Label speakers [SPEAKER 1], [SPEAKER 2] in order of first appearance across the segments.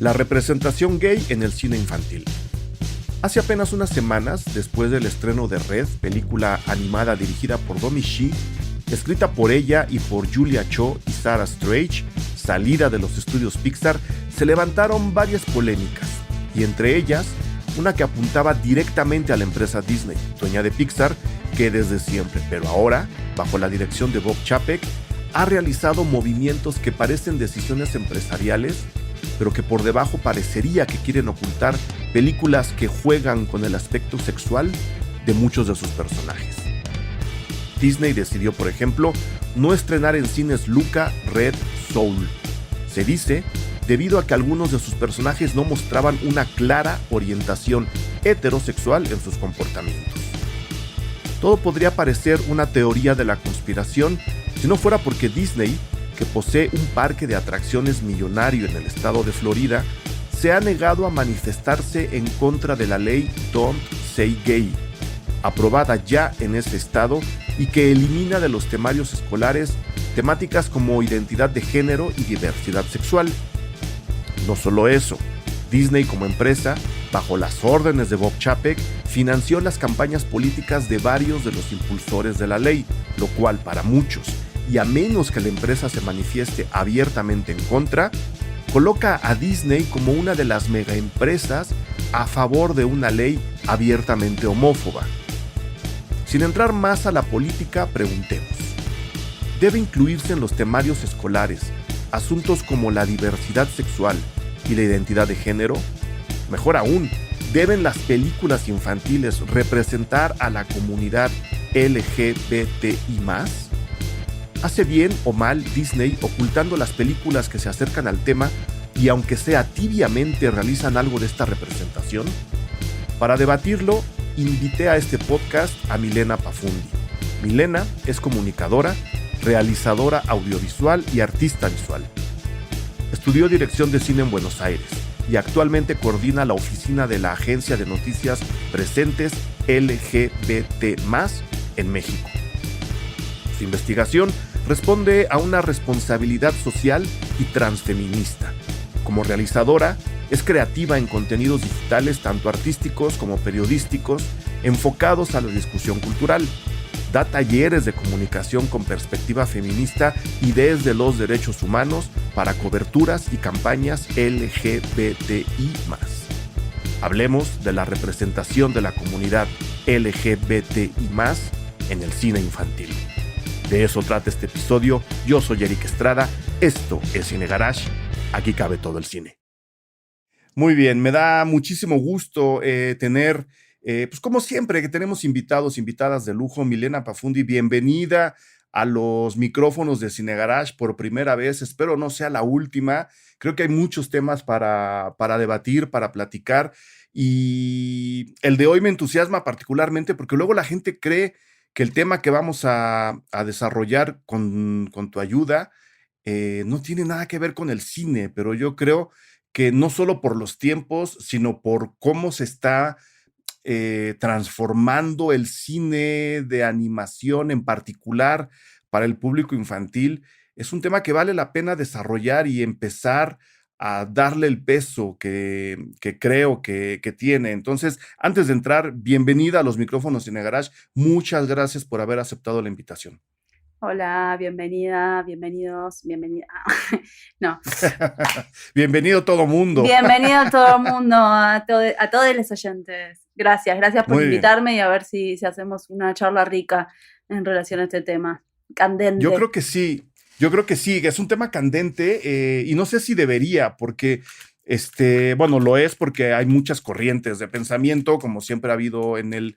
[SPEAKER 1] La representación gay en el cine infantil. Hace apenas unas semanas, después del estreno de Red, película animada dirigida por Domee Shi, escrita por ella y por Julia Cho y Sarah Strayed, salida de los estudios Pixar, se levantaron varias polémicas, y entre ellas, una que apuntaba directamente a la empresa Disney, dueña de Pixar, que desde siempre, pero ahora, bajo la dirección de Bob Chapek, ha realizado movimientos que parecen decisiones empresariales, pero que por debajo parecería que quieren ocultar películas que juegan con el aspecto sexual de muchos de sus personajes. Disney decidió, por ejemplo, no estrenar en cines Luca, Red, Soul. Se dice debido a que algunos de sus personajes no mostraban una clara orientación heterosexual en sus comportamientos. Todo podría parecer una teoría de la conspiración si no fuera porque Disney, que posee un parque de atracciones millonario en el estado de Florida, se ha negado a manifestarse en contra de la ley Don't Say Gay, aprobada ya en ese estado y que elimina de los temarios escolares temáticas como identidad de género y diversidad sexual. No solo eso, Disney como empresa, bajo las órdenes de Bob Chapek, financió las campañas políticas de varios de los impulsores de la ley, lo cual para muchos, y a menos que la empresa se manifieste abiertamente en contra, coloca a Disney como una de las megaempresas a favor de una ley abiertamente homófoba. Sin entrar más a la política, preguntemos, ¿debe incluirse en los temarios escolares asuntos como la diversidad sexual y la identidad de género? Mejor aún, ¿deben las películas infantiles representar a la comunidad LGBTI+? ¿Hace bien o mal Disney ocultando las películas que se acercan al tema y aunque sea tibiamente realizan algo de esta representación? Para debatirlo, invité a este podcast a Milena Pafundi. Milena es comunicadora, realizadora audiovisual y artista visual. Estudió dirección de cine en Buenos Aires y actualmente coordina la oficina de la agencia de noticias Presentes LGBT+ en México. Su investigación responde a una responsabilidad social y transfeminista. Como realizadora, es creativa en contenidos digitales tanto artísticos como periodísticos enfocados a la discusión cultural. Da talleres de comunicación con perspectiva feminista y desde los derechos humanos para coberturas y campañas LGBTI+. Hablemos de la representación de la comunidad LGBTI+ en el cine infantil. De eso trata este episodio. Yo soy Eric Estrada, esto es Cine Garage, aquí cabe todo el cine. Muy bien, me da muchísimo gusto tener, pues como siempre, que tenemos invitadas de lujo. Milena Pafundi, bienvenida a los micrófonos de Cine Garage por primera vez. Espero no sea la última. Creo que hay muchos temas para debatir, para platicar. Y el de hoy me entusiasma particularmente porque luego la gente cree que el tema que vamos a desarrollar con tu ayuda no tiene nada que ver con el cine, pero yo creo que no solo por los tiempos, sino por cómo se está transformando el cine de animación en particular para el público infantil, es un tema que vale la pena desarrollar y empezar a darle el peso que creo que tiene. Entonces, antes de entrar, bienvenida a los micrófonos Cine Garage. Muchas gracias por haber aceptado la invitación.
[SPEAKER 2] Hola, bienvenida, bienvenidos, bienvenida. No,
[SPEAKER 1] Bienvenido todo mundo.
[SPEAKER 2] bienvenido a todo el mundo, a todos los oyentes. Gracias por
[SPEAKER 1] Muy bien.
[SPEAKER 2] invitarme y a ver si hacemos una charla rica en relación a este tema.
[SPEAKER 1] Yo
[SPEAKER 2] Candente.
[SPEAKER 1] creo que sí, que es un tema candente y no sé si debería, porque, bueno, lo es porque hay muchas corrientes de pensamiento, como siempre ha habido en el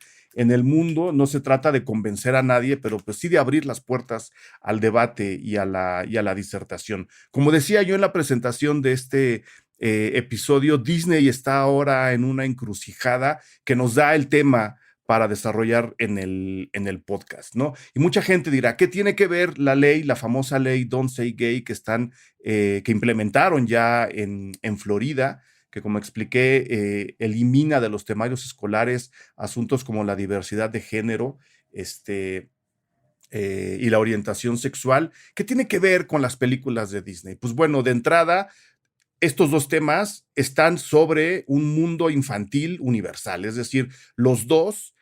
[SPEAKER 1] mundo. No se trata de convencer a nadie, pero pues sí de abrir las puertas al debate y a la disertación. Como decía yo en la presentación de este episodio, Disney está ahora en una encrucijada que nos da el tema para desarrollar en el podcast, ¿no? Y mucha gente dirá, ¿qué tiene que ver la ley, la famosa ley Don't Say Gay que implementaron ya en Florida, que como expliqué, elimina de los temarios escolares asuntos como la diversidad de género, y la orientación sexual? ¿Qué tiene que ver con las películas de Disney? Pues bueno, de entrada, estos dos temas están sobre un mundo infantil universal, es decir, los dos,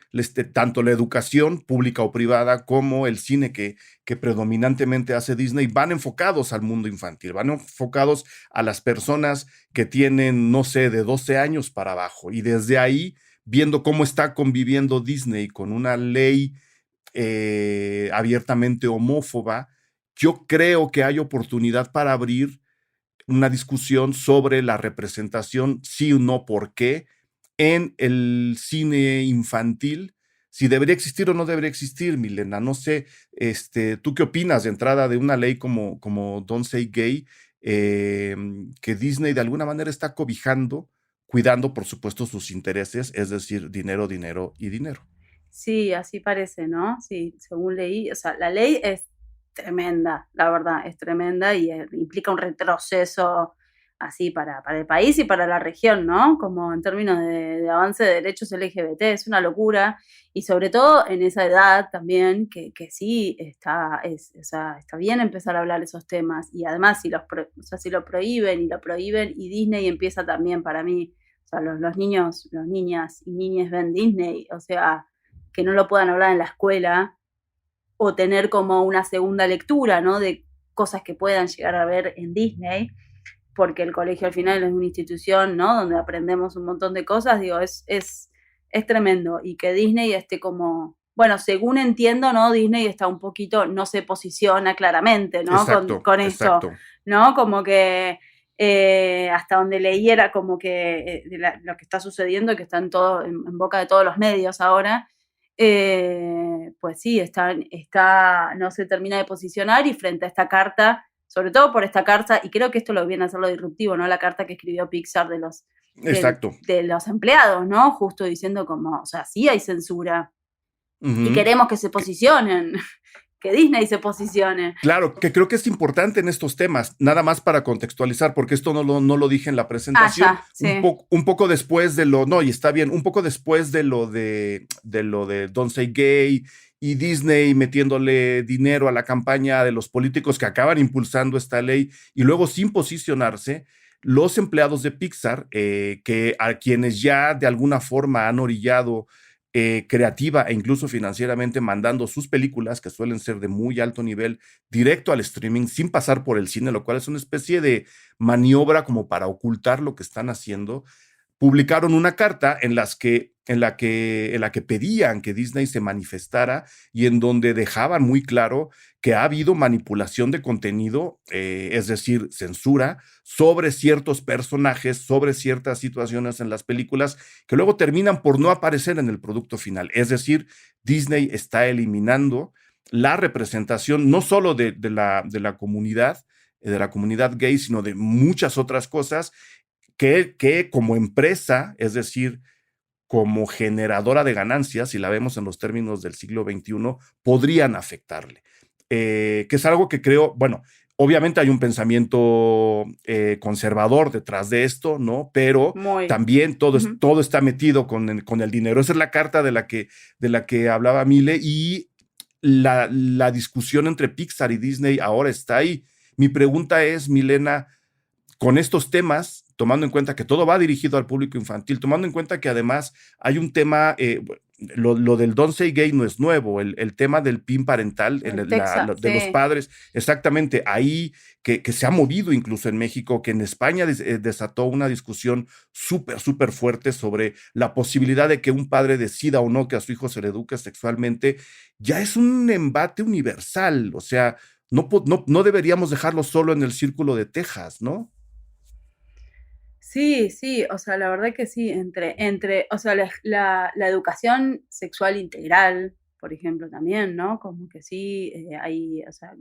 [SPEAKER 1] tanto la educación pública o privada como el cine que predominantemente hace Disney, van enfocados al mundo infantil, van enfocados a las personas que tienen, no sé, de 12 años para abajo. Y desde ahí, viendo cómo está conviviendo Disney con una ley abiertamente homófoba, yo creo que hay oportunidad para abrir una discusión sobre la representación, sí o no, por qué, en el cine infantil, si debería existir o no debería existir, Milena. No sé, ¿tú qué opinas de entrada de una ley como Don't Say Gay, que Disney de alguna manera está cobijando, cuidando, por supuesto, sus intereses, es decir, dinero, dinero y dinero?
[SPEAKER 2] Sí, así parece, ¿no? Sí, según leí, o sea, la ley es tremenda, la verdad, es tremenda y implica un retroceso así para el país y para la región, ¿no? Como en términos de avance de derechos LGBT, es una locura y sobre todo en esa edad también que sí o sea, está bien empezar a hablar esos temas y además o sea, si lo prohíben y Disney empieza también para mí, o sea, los niños, las niñas y niñas ven Disney, o sea, que no lo puedan hablar en la escuela o tener como una segunda lectura, ¿no? De cosas que puedan llegar a ver en Disney, porque el colegio al final es una institución, ¿no? Donde aprendemos un montón de cosas, digo, es tremendo. Y que Disney esté como, bueno, según entiendo, ¿no? Disney está un poquito, no se posiciona claramente, ¿no?
[SPEAKER 1] Exacto,
[SPEAKER 2] Con esto,
[SPEAKER 1] exacto.
[SPEAKER 2] ¿no? Como que hasta donde leí era como que lo que está sucediendo, que está en boca de todos los medios ahora, pues sí, no se termina de posicionar y frente a esta carta, sobre todo por esta carta, y creo que esto lo viene a hacer lo disruptivo, ¿no? La carta que escribió Pixar
[SPEAKER 1] Exacto.
[SPEAKER 2] de los empleados, ¿no? Justo diciendo como, o sea, sí hay censura y
[SPEAKER 1] Ujú.
[SPEAKER 2] queremos que se posicionen, que Disney se posicione.
[SPEAKER 1] Claro, que creo que es importante en estos temas, nada más para contextualizar, porque esto no lo dije en la
[SPEAKER 2] Ah,
[SPEAKER 1] presentación,
[SPEAKER 2] ya, sí.
[SPEAKER 1] un poco después de lo, no, y está bien, un poco después de lo de Don't Say Gay y Disney metiéndole dinero a la campaña de los políticos que acaban impulsando esta ley y luego sin posicionarse, los empleados de Pixar, que a quienes ya de alguna forma han orillado creativa e incluso financieramente mandando sus películas, que suelen ser de muy alto nivel, directo al streaming sin pasar por el cine, lo cual es una especie de maniobra como para ocultar lo que están haciendo. Publicaron una carta en la que pedían que Disney se manifestara y en donde dejaban muy claro que ha habido manipulación de contenido, es decir, censura sobre ciertos personajes, sobre ciertas situaciones en las películas que luego terminan por no aparecer en el producto final. Es decir, Disney está eliminando la representación no solo de la comunidad gay, sino de muchas otras cosas que como empresa, es decir, como generadora de ganancias, si la vemos en los términos del siglo XXI, podrían afectarle. Que es algo que creo, bueno, obviamente hay un pensamiento conservador detrás de esto, ¿no? Pero
[SPEAKER 2] Muy.
[SPEAKER 1] también todo,
[SPEAKER 2] Ujú.
[SPEAKER 1] todo está metido con el dinero. Esa es la carta de la que hablaba Mile y la discusión entre Pixar y Disney ahora está ahí. Mi pregunta es, Milena, con estos temas, tomando en cuenta que todo va dirigido al público infantil, tomando en cuenta que además hay un tema, lo del Don't Say Gay no es nuevo, el tema del PIN parental,
[SPEAKER 2] El Texas,
[SPEAKER 1] de los
[SPEAKER 2] sí.
[SPEAKER 1] padres, exactamente, ahí que se ha movido incluso en México, que en España desató una discusión súper, súper fuerte sobre la posibilidad de que un padre decida o no que a su hijo se le eduque sexualmente, ya es un embate universal, o sea, no deberíamos dejarlo solo en el círculo de Texas, ¿no?
[SPEAKER 2] Sí, sí, o sea, la verdad que sí, o sea, la educación sexual integral, por ejemplo, también, ¿no? Como que sí, hay, o sea,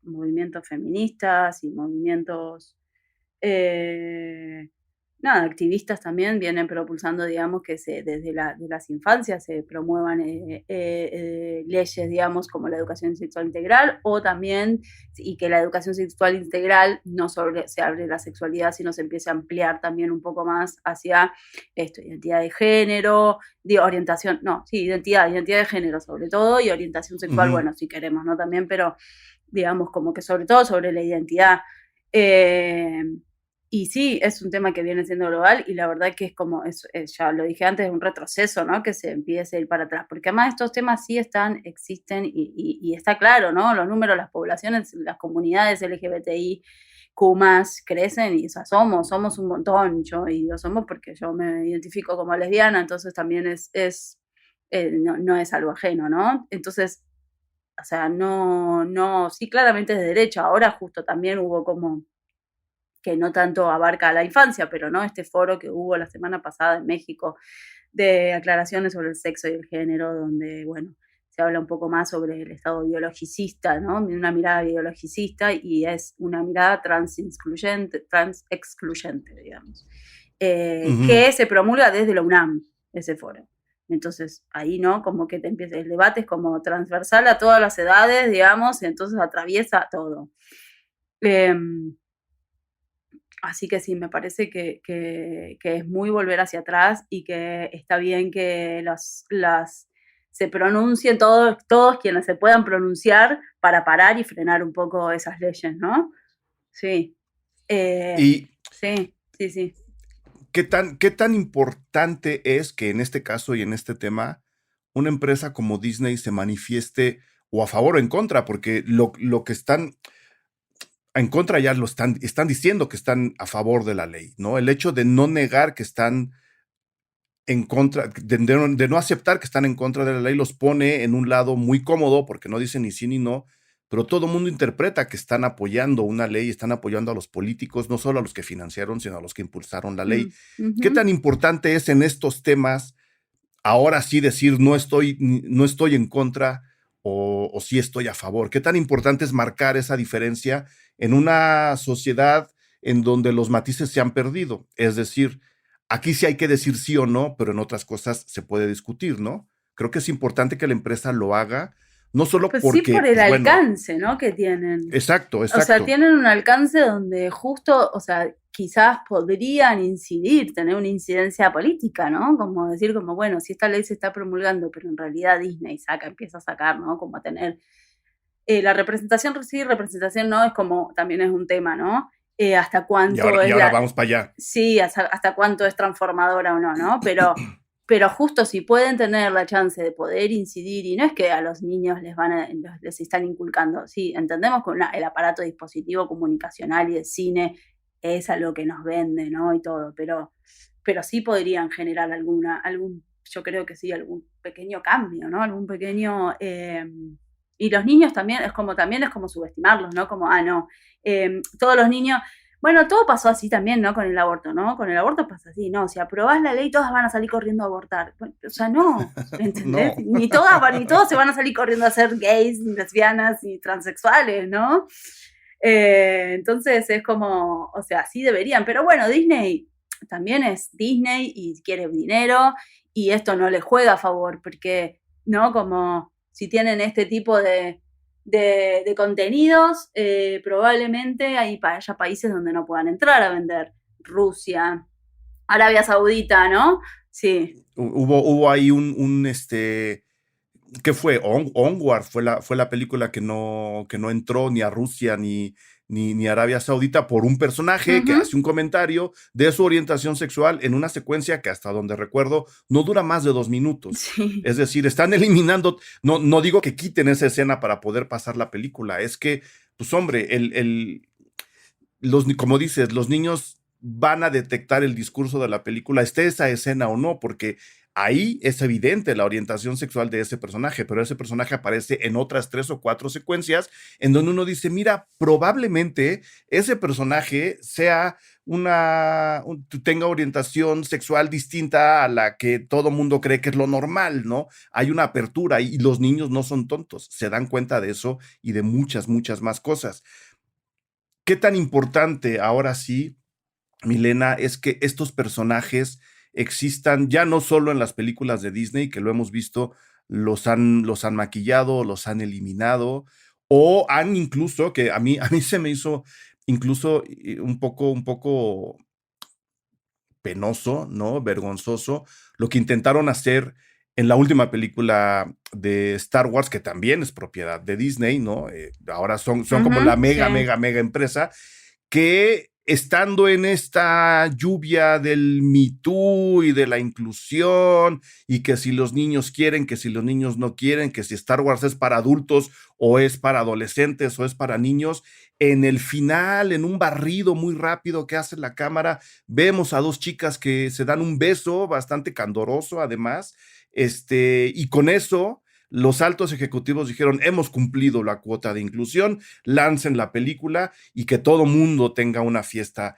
[SPEAKER 2] movimientos feministas y movimientos eh, nada, activistas también vienen propulsando, digamos, que desde de las infancias se promuevan leyes, digamos, como la educación sexual integral, o también, y que la educación sexual integral no solo se abre la sexualidad, sino se empiece a ampliar también un poco más hacia esto, identidad de género, de orientación, no, sí, identidad de género sobre todo, y orientación sexual,
[SPEAKER 1] Ujú.
[SPEAKER 2] bueno, si queremos, ¿no? También, pero digamos, como que sobre todo sobre la identidad. Eh, Y sí, es un tema que viene siendo global y la verdad que es como, ya lo dije antes, es un retroceso, ¿no? Que se empiece a ir para atrás. Porque además estos temas sí existen y está claro, ¿no? Los números, las poblaciones, las comunidades LGBTI Q más crecen y, o sea, somos un montón. Yo, y digo somos porque yo me identifico como lesbiana, entonces también no es algo ajeno, ¿no? Entonces, o sea, sí, claramente es de derecho. Ahora justo también hubo como que no tanto abarca a la infancia, pero no este foro que hubo la semana pasada en México de aclaraciones sobre el sexo y el género, donde, bueno, se habla un poco más sobre el estado biologicista, ¿no? Una mirada biologicista y es una mirada trans excluyente, digamos,
[SPEAKER 1] Ujú.
[SPEAKER 2] que se promulga desde la UNAM, ese foro. Entonces, ahí, ¿no? Como que te empieza, el debate es como transversal a todas las edades, digamos, y entonces atraviesa todo. Así que sí, me parece que es muy volver hacia atrás y que está bien que se pronuncien todos quienes se puedan pronunciar para parar y frenar un poco esas leyes, ¿no? Sí.
[SPEAKER 1] Y
[SPEAKER 2] Sí, sí, sí.
[SPEAKER 1] qué tan importante es que en este caso y en este tema una empresa como Disney se manifieste o a favor o en contra, porque lo que están en contra ya están diciendo que están a favor de la ley, ¿no? El hecho de no negar que están en contra, de no aceptar que están en contra de la ley, los pone en un lado muy cómodo porque no dicen ni sí ni no, pero todo el mundo interpreta que están apoyando una ley, están apoyando a los políticos, no solo a los que financiaron, sino a los que impulsaron la ley. ¿Qué
[SPEAKER 2] Ujú.
[SPEAKER 1] tan importante es en estos temas ahora sí decir no estoy en contra o sí estoy a favor? ¿Qué tan importante es marcar esa diferencia en una sociedad en donde los matices se han perdido? Es decir, aquí sí hay que decir sí o no, pero en otras cosas se puede discutir, ¿no? Creo que es importante que la empresa lo haga, no solo
[SPEAKER 2] Pues sí
[SPEAKER 1] porque,
[SPEAKER 2] por el
[SPEAKER 1] pues bueno,
[SPEAKER 2] alcance, ¿no? Que tienen.
[SPEAKER 1] exacto,
[SPEAKER 2] O sea,
[SPEAKER 1] exacto.
[SPEAKER 2] tienen un alcance donde justo, o sea, quizás podrían incidir, tener una incidencia política, ¿no? Como decir, como, bueno, si esta ley se está promulgando, pero en realidad Disney empieza a sacar, ¿no? Como a tener la representación sí, representación no, es como, también es un tema, ¿no? Hasta cuánto
[SPEAKER 1] Y
[SPEAKER 2] es
[SPEAKER 1] ahora vamos para allá.
[SPEAKER 2] sí, hasta cuánto es transformadora o no, ¿no? Pero justo si pueden tener la chance de poder incidir, y no es que a los niños les están inculcando, sí, entendemos que el aparato dispositivo comunicacional y de cine es algo que nos vende, ¿no? Y todo, pero sí podrían generar yo creo que sí, algún pequeño cambio, ¿no? Algún pequeño... y los niños también es como subestimarlos, ¿no? Como, no, todos los niños, bueno, todo pasó así también, ¿no? Con el aborto, ¿no? Con el aborto pasa así, ¿no? Si aprobás la ley, todas van a salir corriendo a abortar. Bueno, o sea, no, ¿entendés?
[SPEAKER 1] No.
[SPEAKER 2] Ni todos se van a salir corriendo a ser gays, ni lesbianas, ni transexuales, ¿no? Entonces es como, o sea, sí deberían, pero bueno, Disney también es Disney y quiere dinero y esto no le juega a favor porque, ¿no? Como si tienen este tipo de contenidos, probablemente haya países donde no puedan entrar a vender. Rusia, Arabia Saudita, ¿no? Sí.
[SPEAKER 1] Hubo ahí ¿qué fue? Onward fue la película que no entró ni a Rusia ni a Arabia Saudita por un personaje que
[SPEAKER 2] Ujú.
[SPEAKER 1] hace un comentario de su orientación sexual en una secuencia que hasta donde recuerdo no dura más de 2 minutos.
[SPEAKER 2] Sí.
[SPEAKER 1] Es decir, están eliminando, no digo que quiten esa escena para poder pasar la película, es que, pues hombre, como dices, los niños van a detectar el discurso de la película, esté esa escena o no, porque ahí es evidente la orientación sexual de ese personaje, pero ese personaje aparece en otras 3 o 4 secuencias en donde uno dice, mira, probablemente ese personaje sea tenga orientación sexual distinta a la que todo mundo cree que es lo normal, ¿no? Hay una apertura y los niños no son tontos, se dan cuenta de eso y de muchas, muchas más cosas. ¿Qué tan importante ahora sí, Milena, es que estos personajes existan ya no solo en las películas de Disney, que lo hemos visto, los han maquillado, los han eliminado, o han incluso, que a mí se me hizo incluso un poco penoso, ¿no? Vergonzoso, lo que intentaron hacer en la última película de Star Wars, que también es propiedad de Disney, ¿no? Ahora son como la
[SPEAKER 2] Ujú, sí.
[SPEAKER 1] mega empresa, que estando en esta lluvia del Me Too y de la inclusión, y que si los niños quieren, que si los niños no quieren, que si Star Wars es para adultos o es para adolescentes o es para niños, en el final, en un barrido muy rápido que hace la cámara, vemos a dos chicas que se dan un beso bastante candoroso además, y con eso los altos ejecutivos dijeron, hemos cumplido la cuota de inclusión, lancen la película y que todo mundo tenga una fiesta.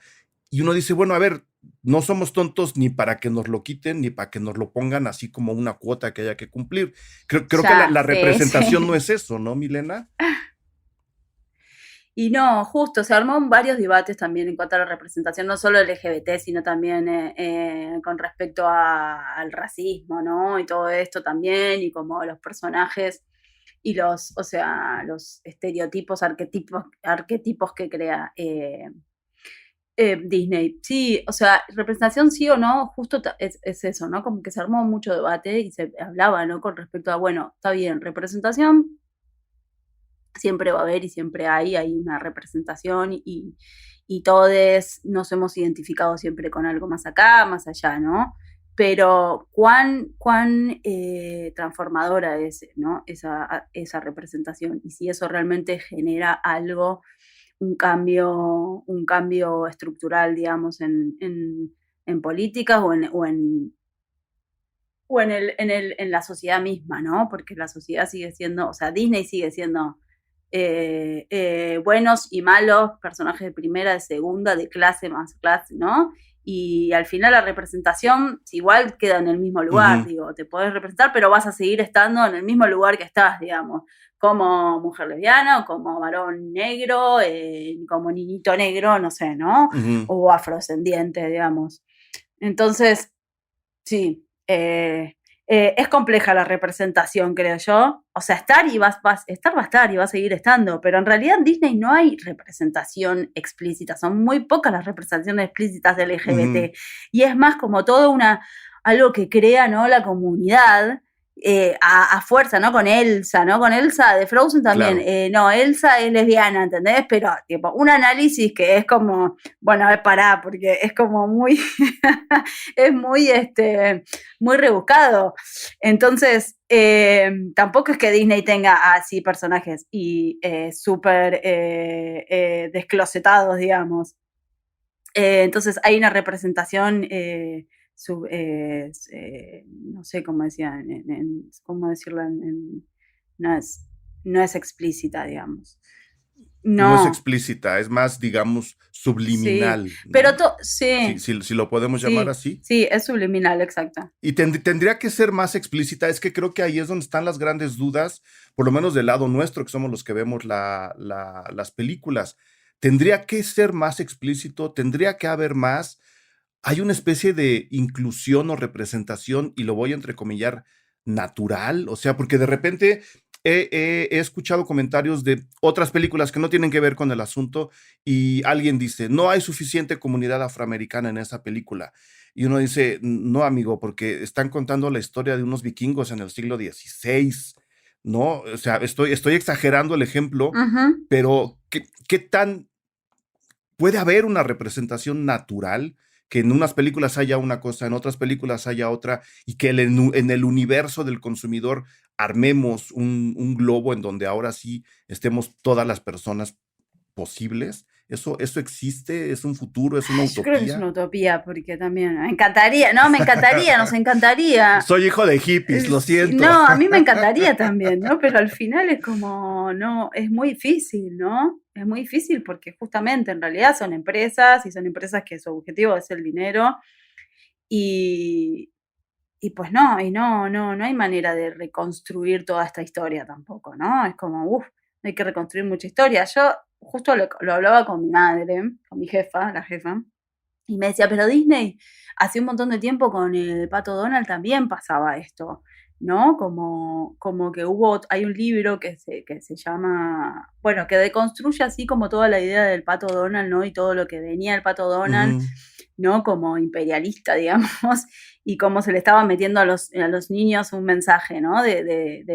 [SPEAKER 1] Y uno dice, bueno, a ver, no somos tontos ni para que nos lo quiten, ni para que nos lo pongan así como una cuota que haya que cumplir. Creo que
[SPEAKER 2] Ya,
[SPEAKER 1] la
[SPEAKER 2] sí,
[SPEAKER 1] representación no
[SPEAKER 2] sí.
[SPEAKER 1] es eso, ¿no, Milena?
[SPEAKER 2] Y no, justo, se armó varios debates también en cuanto a la representación, no solo LGBT, sino también con respecto al racismo, ¿no? Y todo esto también, y como los personajes y o sea, los estereotipos, arquetipos que crea Disney. Sí, o sea, representación sí o no, justo es eso, ¿no? Como que se armó mucho debate y se hablaba, ¿no? Con respecto a, bueno, está bien, representación siempre va a haber y siempre hay una representación y todos nos hemos identificado siempre con algo más acá, más allá, ¿no? Pero cuán transformadora es, ¿no? Esa representación y si eso realmente genera algo, un cambio estructural, digamos, en políticas o en la sociedad misma, ¿no? Porque la sociedad sigue siendo, o sea, Disney sigue siendo buenos y malos, personajes de primera, de segunda, de clase más clase, ¿no? Y al final la representación igual queda en el mismo lugar,
[SPEAKER 1] Ujú.
[SPEAKER 2] digo, te podés representar, pero vas a seguir estando en el mismo lugar que estás, digamos, como mujer lesbiana, como varón negro, como niñito negro, no sé, ¿no?
[SPEAKER 1] Ujú.
[SPEAKER 2] O afrodescendiente, digamos. Entonces, sí, es compleja la representación, creo yo. O sea, estar va a estar y va a seguir estando, pero en realidad en Disney no hay representación explícita, son muy pocas las representaciones explícitas del
[SPEAKER 1] Ujú.
[SPEAKER 2] LGBT. Y es más como todo algo que crea, ¿no? La comunidad. A fuerza, ¿no? Con Elsa, ¿no? Con Elsa de Frozen también.
[SPEAKER 1] Claro.
[SPEAKER 2] No, Elsa es lesbiana, ¿entendés? Pero, tipo, un análisis que es como, bueno, a ver, pará, porque es como muy, es muy rebuscado. Entonces, tampoco es que Disney tenga así personajes y súper desclosetados, digamos. Entonces hay una representación, no sé cómo decía, cómo decirlo, no, no es explícita, digamos.
[SPEAKER 1] No es
[SPEAKER 2] No,
[SPEAKER 1] explícita, es más, digamos,
[SPEAKER 2] sí,
[SPEAKER 1] subliminal,
[SPEAKER 2] pero
[SPEAKER 1] ¿no?
[SPEAKER 2] sí,
[SPEAKER 1] Si lo podemos llamar
[SPEAKER 2] sí,
[SPEAKER 1] así.
[SPEAKER 2] sí, es subliminal, exacto.
[SPEAKER 1] Y tendría que ser más explícita, es que creo que ahí es donde están las grandes dudas, por lo menos del lado nuestro, que somos los que vemos las películas. Tendría que ser más explícito, tendría que haber más. Hay una especie de inclusión o representación, y lo voy a entrecomillar, natural, o sea, porque de repente he escuchado comentarios de otras películas que no tienen que ver con el asunto y alguien dice, no hay suficiente comunidad afroamericana en esa película. Y uno dice, no, amigo, porque están contando la historia de unos vikingos en el siglo XVI, ¿no? O sea, estoy exagerando el ejemplo,
[SPEAKER 2] Ujú.
[SPEAKER 1] pero ¿qué tan puede haber una representación natural? Que en unas películas haya una cosa, en otras películas haya otra, y que en el universo del consumidor armemos un globo en donde ahora sí estemos todas las personas posibles. Eso existe, es un futuro, es una
[SPEAKER 2] Yo creo que es una
[SPEAKER 1] utopía.
[SPEAKER 2] utopía, porque también me encantaría, no, me encantaría, nos encantaría.
[SPEAKER 1] Soy hijo de hippies, lo
[SPEAKER 2] Sí,
[SPEAKER 1] siento.
[SPEAKER 2] no, a mí me encantaría también, ¿no? Pero al final es como, no, es muy difícil, ¿no? Es muy difícil porque justamente en realidad son empresas y son empresas que su objetivo es el dinero y, y pues no, no hay manera de reconstruir toda esta historia tampoco, ¿no? Es como, uff, hay que reconstruir mucha historia. Yo justo lo hablaba con mi madre, con mi jefa, la jefa, y me decía, pero Disney, hace un montón de tiempo con el Pato Donald también pasaba esto, ¿no? Como que hay un libro que se llama, bueno, que deconstruye así como toda la idea del Pato Donald, ¿no? Y todo lo que venía el Pato Donald,
[SPEAKER 1] Ujú.
[SPEAKER 2] ¿no? Como imperialista, digamos, y cómo se le estaba metiendo a los niños un mensaje, ¿no? Desde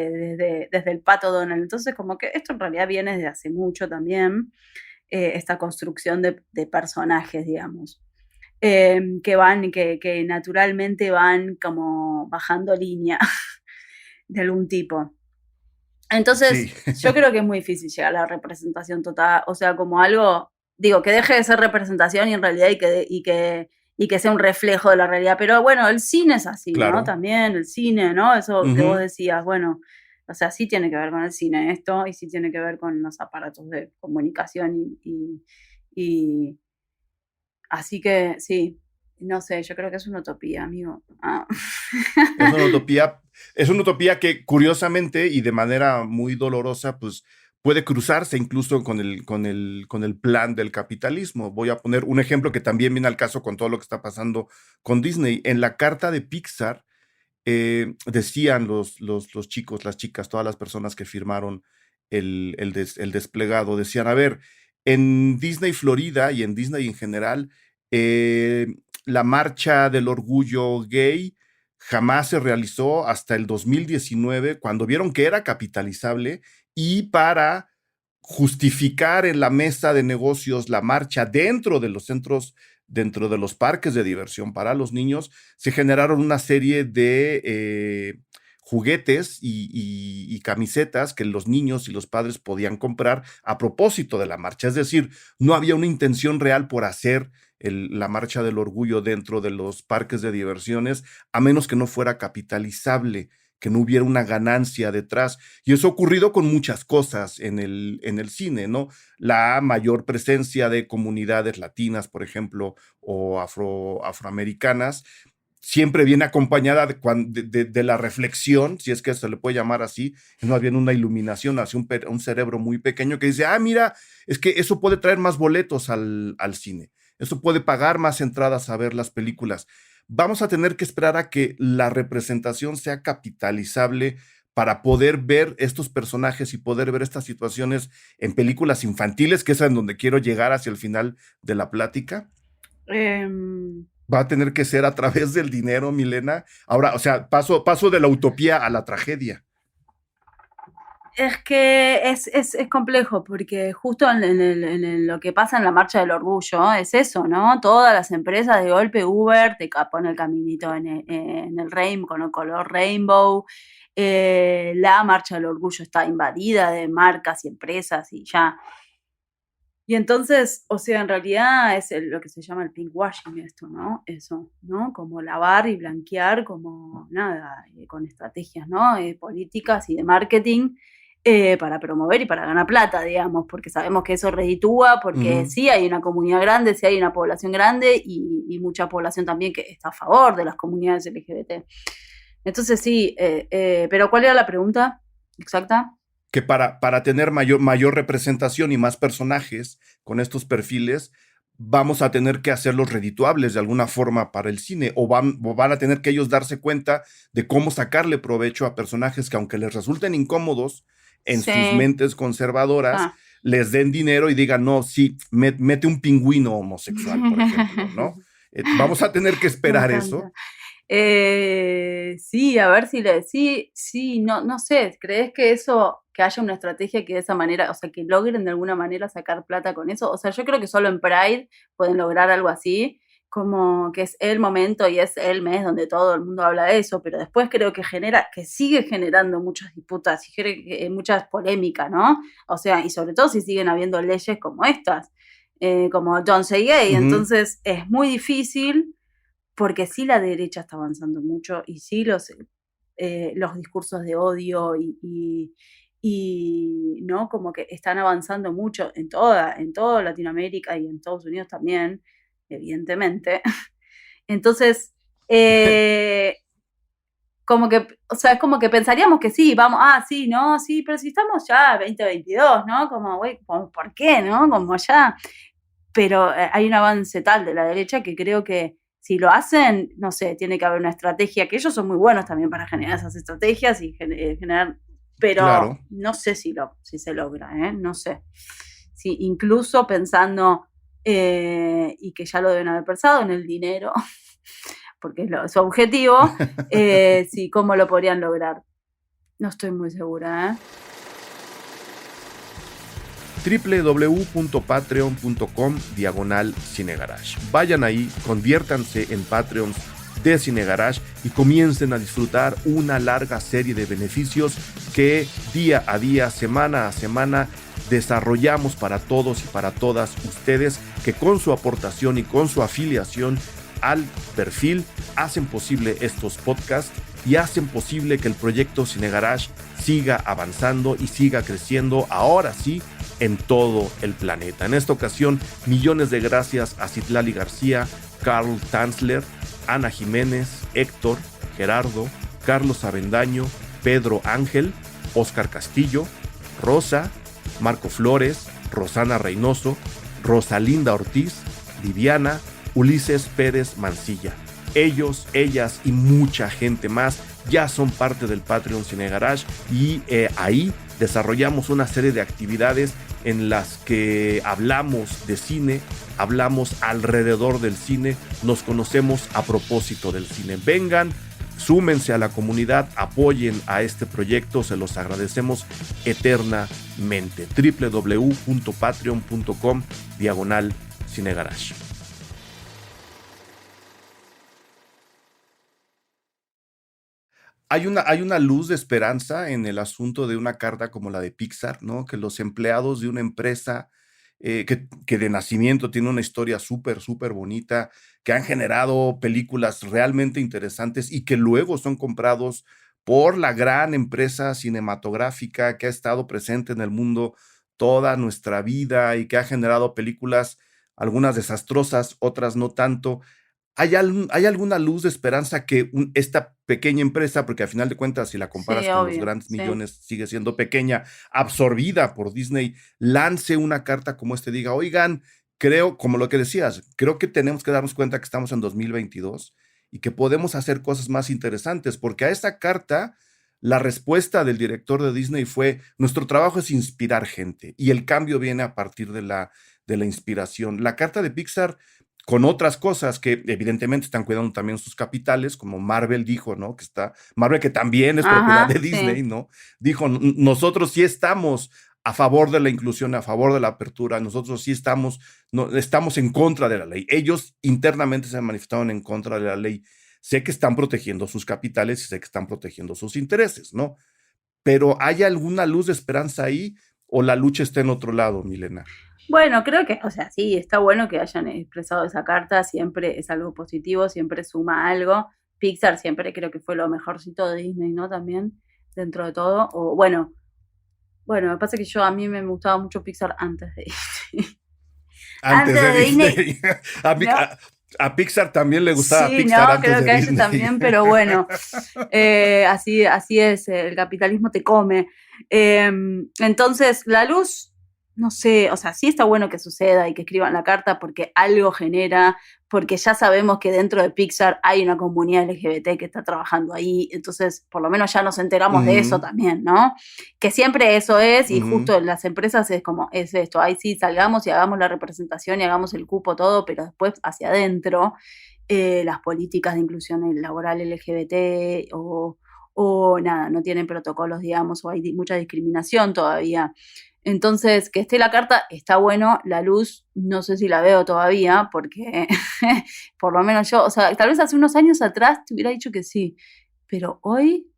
[SPEAKER 2] el Pato Donald. Entonces, como que esto en realidad viene desde hace mucho también. esta construcción de personajes, digamos, que naturalmente van como bajando línea de algún tipo. Entonces,
[SPEAKER 1] Sí.
[SPEAKER 2] yo creo que es muy difícil llegar a la representación total, o sea, como algo, digo, que deje de ser representación y en realidad y que sea un reflejo de la realidad. Pero bueno, el cine es así,
[SPEAKER 1] Claro.
[SPEAKER 2] ¿no? También el cine, ¿no? Eso que vos
[SPEAKER 1] Ujú.
[SPEAKER 2] decías, bueno, o sea, sí tiene que ver con el cine esto y sí tiene que ver con los aparatos de comunicación y así que sí, no sé, yo creo que es una utopía, amigo. Ah.
[SPEAKER 1] Es una utopía que curiosamente y de manera muy dolorosa, pues puede cruzarse incluso con el plan del capitalismo. Voy a poner un ejemplo que también viene al caso con todo lo que está pasando con Disney. En la carta de Pixar, decían los chicos, las chicas, todas las personas que firmaron el desplegado, decían, a ver, en Disney Florida y en Disney en general, eh, la marcha del orgullo gay jamás se realizó hasta el 2019, cuando vieron que era capitalizable y para justificar en la mesa de negocios la marcha dentro de los centros, dentro de los parques de diversión para los niños, se generaron una serie de juguetes y camisetas que los niños y los padres podían comprar a propósito de la marcha. Es decir, no había una intención real por hacer la marcha del orgullo dentro de los parques de diversiones, a menos que no fuera capitalizable, que no hubiera una ganancia detrás. Y eso ha ocurrido con muchas cosas en el cine, ¿no? La mayor presencia de comunidades latinas, por ejemplo, o afroamericanas, siempre viene acompañada de la reflexión, si es que se le puede llamar así, es más bien una iluminación hacia un cerebro muy pequeño que dice, ah, mira, es que eso puede traer más boletos al cine, eso puede pagar más entradas a ver las películas. Vamos a tener que esperar a que la representación sea capitalizable para poder ver estos personajes y poder ver estas situaciones en películas infantiles, que es en donde quiero llegar hacia el final de la plática.
[SPEAKER 2] Em,
[SPEAKER 1] Va a tener que ser a través del dinero, Milena. Ahora, o sea, paso de la utopía a la tragedia.
[SPEAKER 2] Es que es complejo porque justo lo que pasa en la marcha del orgullo es eso, ¿no? Todas las empresas de golpe Uber te pone el caminito en el rainbow, con el color rainbow. La marcha del orgullo está invadida de marcas y empresas y ya. Y entonces, o sea, en realidad es lo que se llama el pinkwashing esto, ¿no? Eso, ¿no? Como lavar y blanquear, como nada, con estrategias, ¿no? Políticas y de marketing para promover y para ganar plata, digamos, porque sabemos que eso reditúa, porque
[SPEAKER 1] Ujú.
[SPEAKER 2] sí hay una comunidad grande, sí hay una población grande y mucha población también que está a favor de las comunidades LGBT. Entonces sí, pero ¿cuál era la pregunta exacta?
[SPEAKER 1] Que para tener mayor representación y más personajes con estos perfiles, vamos a tener que hacerlos redituables de alguna forma para el cine, o van a tener que ellos darse cuenta de cómo sacarle provecho a personajes que, aunque les resulten incómodos en sus
[SPEAKER 2] Sí,
[SPEAKER 1] mentes conservadoras,
[SPEAKER 2] ah.
[SPEAKER 1] les den dinero y digan, no, sí, mete un pingüino homosexual, por ejemplo, ¿no? Vamos a tener que
[SPEAKER 2] Me
[SPEAKER 1] esperar eso.
[SPEAKER 2] encanta. Sí, a ver si sí, no, no sé, ¿crees que eso, que haya una estrategia que de esa manera, o sea, que logren de alguna manera sacar plata con eso? O sea, yo creo que solo en Pride pueden lograr algo así, como que es el momento y es el mes donde todo el mundo habla de eso, pero después creo que que sigue generando muchas disputas y muchas polémicas, ¿no? O sea, y sobre todo si siguen habiendo leyes como estas, como Don't Say Gay,
[SPEAKER 1] Ujú.
[SPEAKER 2] entonces es muy difícil porque sí la derecha está avanzando mucho y sí los discursos de odio y no como que están avanzando mucho en toda Latinoamérica y en Estados Unidos también, evidentemente. Entonces, eh, como que, o sea, es como que pensaríamos que sí, vamos, sí, no, sí, pero si estamos ya 2022, ¿no? Como, güey, ¿por qué, no? Como ya, pero hay un avance tal de la derecha que creo que si lo hacen, no sé, tiene que haber una estrategia, que ellos son muy buenos también para generar esas estrategias y generar, pero
[SPEAKER 1] Claro.
[SPEAKER 2] no sé si se logra, ¿eh? No sé. Sí, incluso pensando, y que ya lo deben haber pensado, en el dinero, porque es su objetivo, sí, cómo lo podrían lograr. No estoy muy segura, ¿eh?
[SPEAKER 1] www.patreon.com/cinegarage. Vayan ahí, conviértanse en Patreons de Cinegarage y comiencen a disfrutar una larga serie de beneficios que día a día, semana a semana, desarrollamos para todos y para todas ustedes, que con su aportación y con su afiliación al perfil hacen posible estos podcasts y hacen posible que el proyecto Cinegarage siga avanzando y siga creciendo, ahora sí, en todo el planeta. En esta ocasión, millones de gracias a Citlali García, Carl Tanzler, Ana Jiménez, Héctor, Gerardo, Carlos Avendaño, Pedro Ángel, Óscar Castillo, Rosa, Marco Flores, Rosana Reynoso, Rosalinda Ortiz, Viviana, Ulises Pérez Mancilla. Ellos, ellas y mucha gente más ya son parte del Patreon Cinegarage y ahí desarrollamos una serie de actividades en las que hablamos de cine, hablamos alrededor del cine, nos conocemos a propósito del cine. Vengan, súmense a la comunidad, apoyen a este proyecto, se los agradecemos eternamente. www.patreon.com/cinegarage. Hay una luz de esperanza en el asunto de una carta como la de Pixar, ¿no? Que los empleados de una empresa que de nacimiento tiene una historia súper, súper bonita, que han generado películas realmente interesantes y que luego son comprados por la gran empresa cinematográfica que ha estado presente en el mundo toda nuestra vida y que ha generado películas, algunas desastrosas, otras no tanto. ¿Hay alguna luz de esperanza que esta pequeña empresa, porque al final de cuentas, si la comparas
[SPEAKER 2] Sí,
[SPEAKER 1] con los
[SPEAKER 2] obvio,
[SPEAKER 1] grandes
[SPEAKER 2] sí.
[SPEAKER 1] millones, sigue siendo pequeña, absorbida por Disney, lance una carta como diga, oigan, creo, como lo que decías, creo que tenemos que darnos cuenta que estamos en 2022 y que podemos hacer cosas más interesantes, porque a esta carta, la respuesta del director de Disney fue, nuestro trabajo es inspirar gente y el cambio viene a partir de la inspiración. La carta de Pixar con otras cosas que evidentemente están cuidando también sus capitales, como Marvel dijo, ¿no? Marvel, que también es propiedad
[SPEAKER 2] Ajá,
[SPEAKER 1] de Disney,
[SPEAKER 2] sí.
[SPEAKER 1] ¿no? Dijo, nosotros sí estamos a favor de la inclusión, a favor de la apertura, nosotros sí estamos en contra de la ley. Ellos internamente se manifestaron en contra de la ley. Sé que están protegiendo sus capitales y sé que están protegiendo sus intereses, ¿no? Pero ¿hay alguna luz de esperanza ahí o la lucha está en otro lado, Milena?
[SPEAKER 2] Bueno, creo que, o sea, sí, está bueno que hayan expresado esa carta, siempre es algo positivo, siempre suma algo. Pixar siempre creo que fue lo mejorcito de Disney, ¿no? También, dentro de todo. O bueno, me pasa que a mí me gustaba mucho Pixar antes de Disney.
[SPEAKER 1] Antes
[SPEAKER 2] Antes
[SPEAKER 1] de
[SPEAKER 2] de Disney,
[SPEAKER 1] Disney.
[SPEAKER 2] ¿no?
[SPEAKER 1] A Pixar también le gustaba
[SPEAKER 2] Sí,
[SPEAKER 1] Pixar
[SPEAKER 2] no,
[SPEAKER 1] antes
[SPEAKER 2] creo
[SPEAKER 1] de
[SPEAKER 2] que a ella
[SPEAKER 1] Disney.
[SPEAKER 2] también, pero bueno, así es, el capitalismo te come. Entonces, la luz, no sé, o sea, sí está bueno que suceda y que escriban la carta porque algo genera, porque ya sabemos que dentro de Pixar hay una comunidad LGBT que está trabajando ahí, entonces por lo menos ya nos enteramos de eso también, ¿no? Que siempre eso es, y justo en las empresas es como, es esto, ahí sí salgamos y hagamos la representación y hagamos el cupo todo, pero después hacia adentro las políticas de inclusión laboral LGBT o nada, no tienen protocolos, digamos, o hay mucha discriminación todavía. Entonces, que esté la carta está bueno, la luz no sé si la veo todavía, porque por lo menos yo, o sea, tal vez hace unos años atrás te hubiera dicho que sí, pero hoy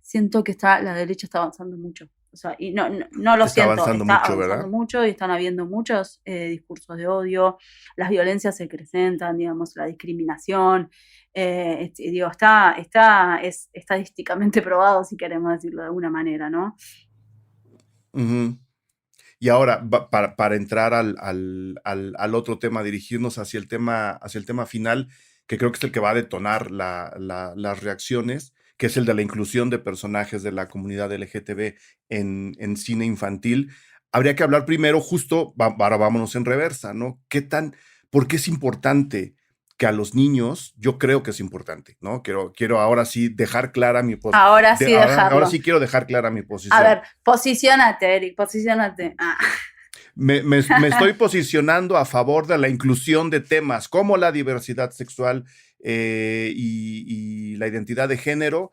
[SPEAKER 2] siento que la derecha está avanzando mucho. O sea, y no lo
[SPEAKER 1] Está
[SPEAKER 2] siento,
[SPEAKER 1] avanzando
[SPEAKER 2] está
[SPEAKER 1] mucho,
[SPEAKER 2] avanzando
[SPEAKER 1] ¿verdad?
[SPEAKER 2] mucho y están habiendo muchos discursos de odio, las violencias se acrecentan, digamos, la discriminación. Digo, es estadísticamente probado, si queremos decirlo de alguna manera, ¿no?
[SPEAKER 1] Y ahora, para entrar al otro tema, dirigirnos hacia el tema final, que creo que es el que va a detonar las reacciones, que es el de la inclusión de personajes de la comunidad LGTB en cine infantil. Habría que hablar primero, ahora vámonos en reversa, ¿no? ¿Por qué es importante que a los niños, yo creo que es importante, ¿no? Quiero ahora sí dejar clara mi posición.
[SPEAKER 2] Ahora sí
[SPEAKER 1] Ahora
[SPEAKER 2] dejarlo.
[SPEAKER 1] sí quiero dejar clara mi
[SPEAKER 2] A
[SPEAKER 1] posición.
[SPEAKER 2] ver, posicionate, Eric, posicionate.
[SPEAKER 1] Me estoy posicionando a favor de la inclusión de temas como la diversidad sexual y la identidad de género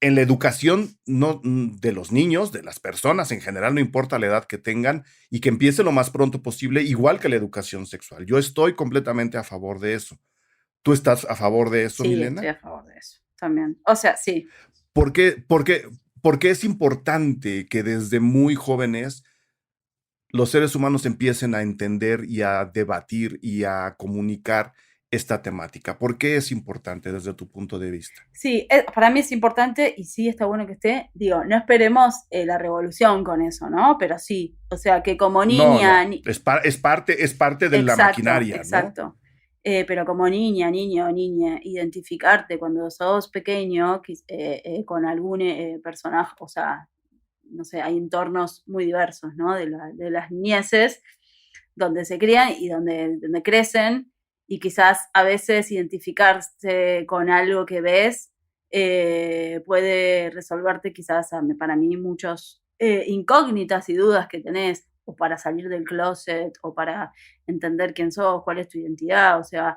[SPEAKER 1] en la educación no, de los niños, de las personas en general, no importa la edad que tengan, y que empiece lo más pronto posible, igual que la educación sexual. Yo estoy completamente a favor de eso. ¿Tú estás a favor de eso,
[SPEAKER 2] Sí, estoy
[SPEAKER 1] Milena?
[SPEAKER 2] a favor de eso también. O sea, sí.
[SPEAKER 1] ¿Por qué, por qué es importante que desde muy jóvenes los seres humanos empiecen a entender y a debatir y a comunicar esta temática? ¿Por qué es importante desde tu punto de vista?
[SPEAKER 2] Sí, para mí es importante y sí está bueno que esté. Digo, no esperemos la revolución con eso, ¿no? Pero sí, o sea, que como
[SPEAKER 1] No,
[SPEAKER 2] niña,
[SPEAKER 1] no, es parte de la
[SPEAKER 2] exacto,
[SPEAKER 1] maquinaria, ¿no?
[SPEAKER 2] exacto. Pero como niña, niño o niña, identificarte cuando sos pequeño con algún personaje, o sea, no sé, hay entornos muy diversos, ¿no? De las niñeces, donde se crían y donde crecen, y quizás a veces identificarse con algo que ves puede resolverte quizás para mí muchos incógnitas y dudas que tenés, o para salir del closet, o para entender quién sos, cuál es tu identidad, o sea,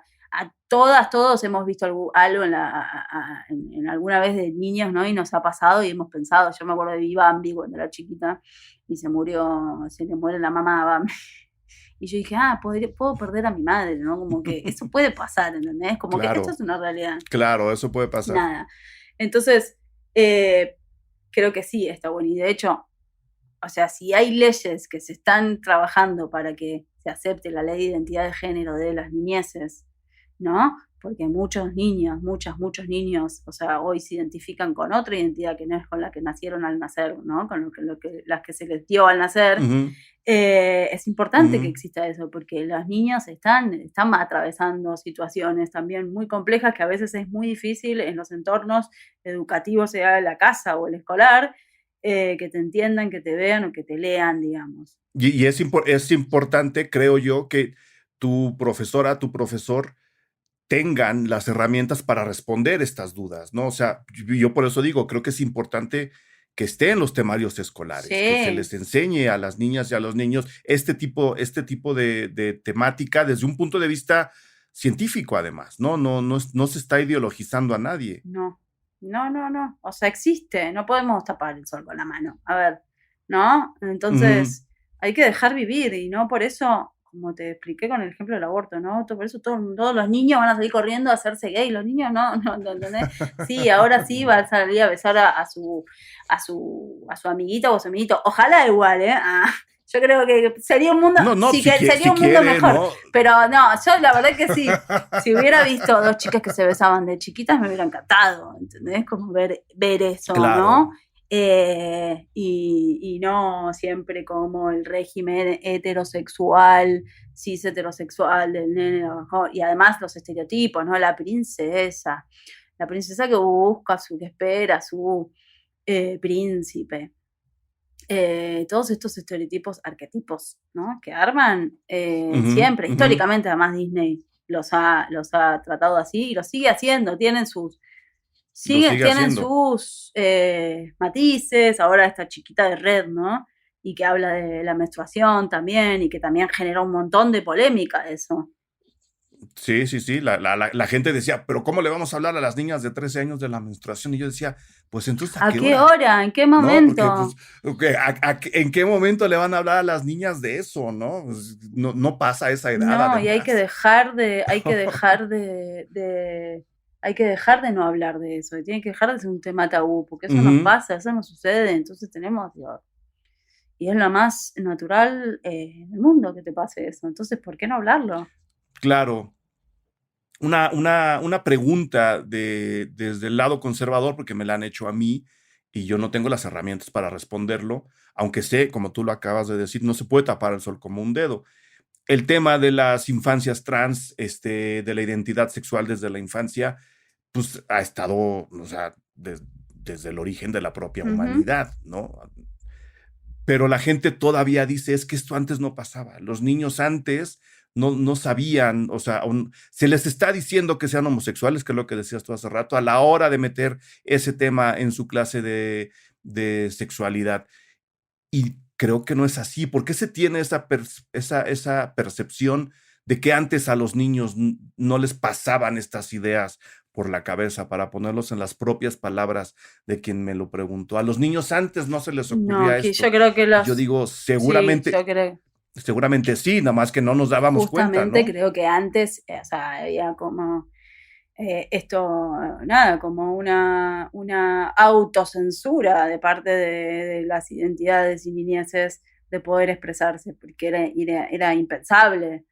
[SPEAKER 2] todos hemos visto algo en alguna vez de niños, ¿no? Y nos ha pasado y hemos pensado, yo me acuerdo de Bambi cuando era chiquita y se le muere la mamá a Bambi. Y yo dije, puedo perder a mi madre, ¿no? Como que eso puede pasar, ¿entendés? Como que esto
[SPEAKER 1] Claro,
[SPEAKER 2] es una realidad.
[SPEAKER 1] claro, eso puede pasar.
[SPEAKER 2] Nada. Entonces, eh, creo que sí, está bueno. Y de hecho, o sea, si hay leyes que se están trabajando para que se acepte la ley de identidad de género de las niñeces, ¿no? Porque muchos niños, o sea, hoy se identifican con otra identidad que no es con la que nacieron al nacer, ¿no? Con las que se les dio al nacer.
[SPEAKER 1] Ujú,
[SPEAKER 2] Es importante que
[SPEAKER 1] ujú.
[SPEAKER 2] exista eso, porque los niños están atravesando situaciones también muy complejas que a veces es muy difícil en los entornos educativos, sea la casa o el escolar, que te entiendan, que te vean o que te lean, digamos.
[SPEAKER 1] Y es importante, creo yo, que tu profesora, tu profesor tengan las herramientas para responder estas dudas, ¿no? O sea, yo por eso digo, creo que es importante que esté en los temarios escolares, que se
[SPEAKER 2] Sí,
[SPEAKER 1] les enseñe a las niñas y a los niños este tipo de temática desde un punto de vista científico, además, ¿no? No se está ideologizando a nadie.
[SPEAKER 2] no, no. O sea, existe, no podemos tapar el sol con la mano. A ver, ¿no?
[SPEAKER 1] Ujú.
[SPEAKER 2] Entonces, hay que dejar vivir y no por eso, como te expliqué con el ejemplo del aborto, ¿no? Por eso todos los niños van a salir corriendo a hacerse gay, los niños no, ¿entendés? Sí, ahora sí va a salir a besar a su amiguita o a su amiguito. Ojalá igual, ¿eh? Yo creo que sería un mundo,
[SPEAKER 1] No, no,
[SPEAKER 2] sí, que
[SPEAKER 1] si
[SPEAKER 2] sería un mundo
[SPEAKER 1] quiere,
[SPEAKER 2] mejor.
[SPEAKER 1] ¿no?
[SPEAKER 2] Pero no, yo la verdad que sí, si hubiera visto dos chicas que se besaban de chiquitas, me hubiera encantado, ¿entendés? Como ver eso, ¿no?
[SPEAKER 1] Claro.
[SPEAKER 2] Y no siempre como el régimen heterosexual, cis heterosexual del nene, y además los estereotipos, ¿no? La princesa que busca, que espera, su príncipe. Todos estos estereotipos, arquetipos, ¿no? Que arman
[SPEAKER 1] Ujú,
[SPEAKER 2] siempre,
[SPEAKER 1] ujú.
[SPEAKER 2] históricamente, además Disney los ha tratado así y los sigue haciendo,
[SPEAKER 1] Lo sigue
[SPEAKER 2] tienen
[SPEAKER 1] haciendo.
[SPEAKER 2] sus matices, ahora esta chiquita de Red, ¿no? Y que habla de la menstruación también, y que también generó un montón de polémica eso.
[SPEAKER 1] Sí, sí, sí. La gente decía, pero ¿cómo le vamos a hablar a las niñas de 13 años de la menstruación? Y yo decía, pues entonces, ¿a
[SPEAKER 2] ¿A
[SPEAKER 1] qué
[SPEAKER 2] qué
[SPEAKER 1] hora?
[SPEAKER 2] hora? ¿En qué
[SPEAKER 1] ¿No? Porque, pues,
[SPEAKER 2] momento?
[SPEAKER 1] ¿en qué momento le van a hablar a las niñas de eso? ¿No? Pues, no pasa esa edad,
[SPEAKER 2] No, y
[SPEAKER 1] además.
[SPEAKER 2] hay que dejar de no hablar de eso, y tiene que dejar de ser un tema tabú, porque eso nos
[SPEAKER 1] Ujú,
[SPEAKER 2] pasa, eso nos sucede, entonces digo, y es lo más natural del mundo que te pase eso, entonces, ¿por qué no hablarlo?
[SPEAKER 1] claro. Una pregunta desde el lado conservador, porque me la han hecho a mí y yo no tengo las herramientas para responderlo, aunque sé, como tú lo acabas de decir, no se puede tapar el sol como un dedo. El tema de las infancias trans, de la identidad sexual desde la infancia, pues ha estado, o sea, desde el origen de la propia
[SPEAKER 2] Ujú.
[SPEAKER 1] humanidad, ¿no? Pero la gente todavía dice, es que esto antes no pasaba. Los niños antes no sabían, o sea, se les está diciendo que sean homosexuales, que es lo que decías tú hace rato, a la hora de meter ese tema en su clase de sexualidad. Y creo que no es así. ¿Por qué se tiene esa percepción de que antes a los niños no les pasaban estas ideas por la cabeza, para ponerlos en las propias palabras de quien me lo preguntó. A los niños antes no se les
[SPEAKER 2] No,
[SPEAKER 1] ocurría
[SPEAKER 2] que
[SPEAKER 1] esto.
[SPEAKER 2] yo creo que
[SPEAKER 1] Y yo digo,
[SPEAKER 2] sí, yo creo,
[SPEAKER 1] seguramente sí, nada más que no nos dábamos cuenta,
[SPEAKER 2] justamente
[SPEAKER 1] ¿no?
[SPEAKER 2] creo que antes, o sea, había como esto, nada, como una autocensura de parte de las identidades y niñeces de poder expresarse, porque era impensable,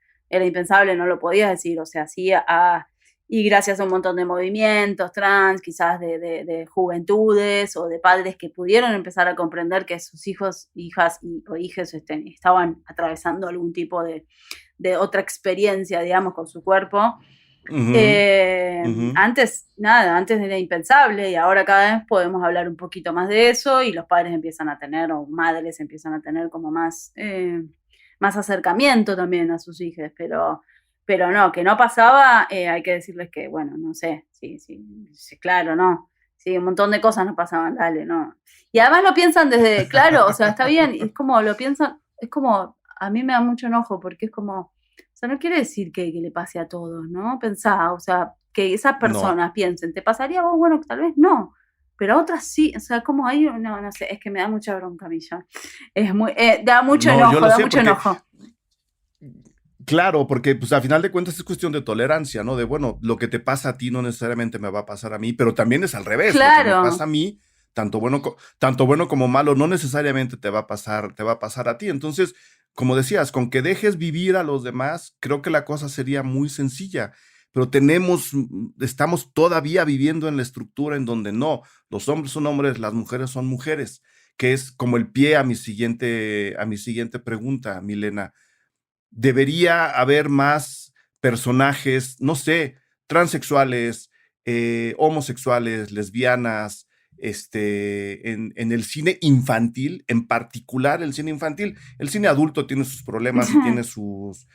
[SPEAKER 2] no lo podías decir, o sea, sí, y gracias a un montón de movimientos trans, quizás de juventudes o de padres que pudieron empezar a comprender que sus hijos, hijas o hijes estaban atravesando algún tipo de otra experiencia, digamos, con su cuerpo.
[SPEAKER 1] Ujú, ujú.
[SPEAKER 2] Antes, nada, antes era impensable y ahora cada vez podemos hablar un poquito más de eso y los padres empiezan a tener, o madres empiezan a tener como más acercamiento también a sus hijos, pero no, que no pasaba, hay que decirles que, bueno, no sé, sí, sí, sí, claro, no, sí, un montón de cosas no pasaban, dale, no. Y además lo piensan desde, claro, o sea, está bien, es como lo piensan, es como, a mí me da mucho enojo porque es como, o sea, no quiere decir que le pase a todos, ¿no? Pensá, o sea, que esas
[SPEAKER 1] No,
[SPEAKER 2] personas piensen, ¿te pasaría a vos? Bueno, tal vez no, pero a otras sí, o sea, como hay, no sé, es que me da mucha bronca a mí ya. Es muy, da mucho
[SPEAKER 1] no, yo
[SPEAKER 2] enojo,
[SPEAKER 1] lo
[SPEAKER 2] da
[SPEAKER 1] sé
[SPEAKER 2] mucho
[SPEAKER 1] porque,
[SPEAKER 2] enojo.
[SPEAKER 1] claro, porque pues a final de cuentas es cuestión de tolerancia, ¿no? De, bueno, lo que te pasa a ti no necesariamente me va a pasar a mí, pero también es al revés, lo que me pasa
[SPEAKER 2] Claro,
[SPEAKER 1] a mí, tanto bueno como malo, no necesariamente te va a pasar a ti. Entonces, como decías, con que dejes vivir a los demás, creo que la cosa sería muy sencilla. Pero estamos todavía viviendo en la estructura en donde no, los hombres son hombres, las mujeres son mujeres, que es como el pie a mi siguiente pregunta, Milena. Debería haber más personajes, no sé, transexuales, homosexuales, lesbianas, en el cine infantil, en particular el cine infantil. El cine adulto tiene sus problemas y tiene sus